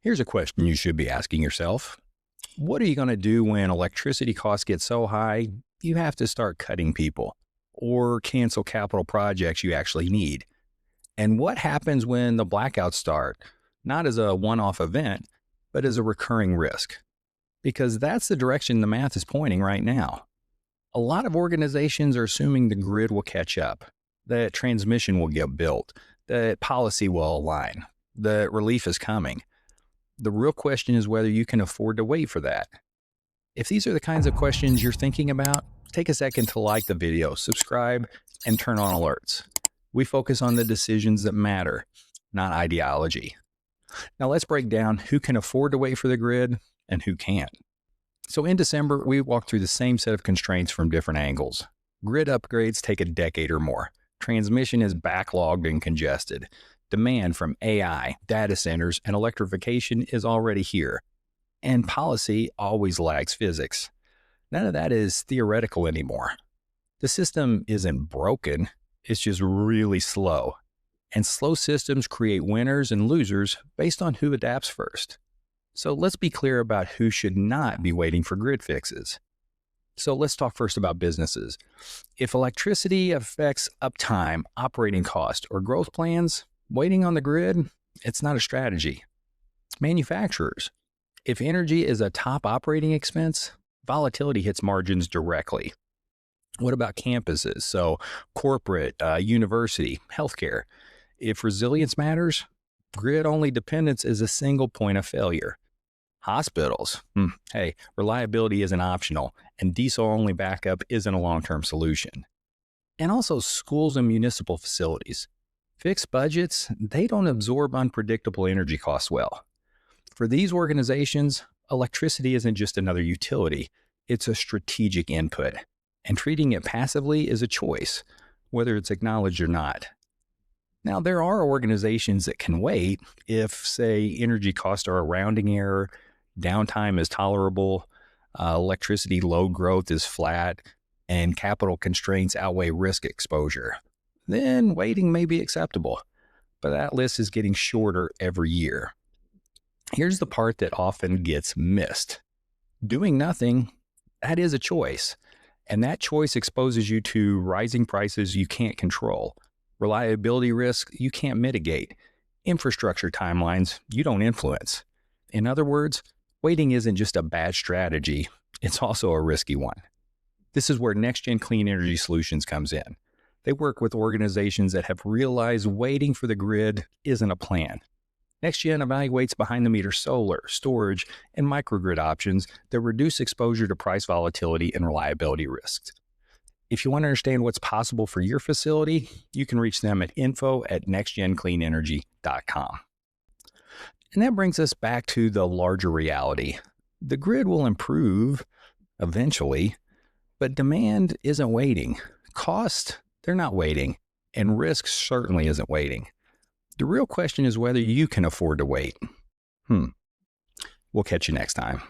Here's a question you should be asking yourself. What are you going to do when electricity costs get so high you have to start cutting people or cancel capital projects you actually need? And what happens when the blackouts start, not as a one-off event, but as a recurring risk? Because that's the direction the math is pointing right now. A lot of organizations are assuming the grid will catch up, that transmission will get built, that policy will align, that relief is coming. The real question is whether you can afford to wait for that. If these are the kinds of questions you're thinking about, take a second to like the video, subscribe, and turn on alerts. We focus on the decisions that matter, not ideology. Now let's break down who can afford to wait for the grid and who can't. So in December, we walked through the same set of constraints from different angles. Grid upgrades take a decade or more. Transmission is backlogged and congested. Demand from AI, data centers, and electrification is already here. And policy always lags physics. None of that is theoretical anymore. The system isn't broken, it's just really slow. And slow systems create winners and losers based on who adapts first. So let's be clear about who should not be waiting for grid fixes. So let's talk first about businesses. If electricity affects uptime, operating cost, or growth plans, waiting on the grid, it's not a strategy. Manufacturers. If energy is a top operating expense, volatility hits margins directly. What about campuses? So corporate, university, healthcare. If resilience matters, grid-only dependence is a single point of failure. Hospitals. Hey, reliability isn't optional, and diesel-only backup isn't a long-term solution. And also schools and municipal facilities. Fixed budgets, they don't absorb unpredictable energy costs well. For these organizations, electricity isn't just another utility, it's a strategic input. And treating it passively is a choice, whether it's acknowledged or not. Now, there are organizations that can wait if, say, energy costs are a rounding error, downtime is tolerable, electricity load growth is flat, and capital constraints outweigh risk exposure. Then waiting may be acceptable, but that list is getting shorter every year. Here's the part that often gets missed. Doing nothing, that is a choice, and that choice exposes you to rising prices you can't control, reliability risk you can't mitigate, infrastructure timelines you don't influence. In other words, waiting isn't just a bad strategy, it's also a risky one. This is where Next-Gen Clean Energy Solutions comes in. They work with organizations that have realized waiting for the grid isn't a plan. NextGen evaluates behind-the-meter solar, storage, and microgrid options that reduce exposure to price volatility and reliability risks. If you want to understand what's possible for your facility, you can reach them at info@nextgencleanenergy.com. And that brings us back to the larger reality. The grid will improve eventually, but demand isn't waiting. Cost, they're not waiting, and risk certainly isn't waiting. The real question is whether you can afford to wait. We'll catch you next time.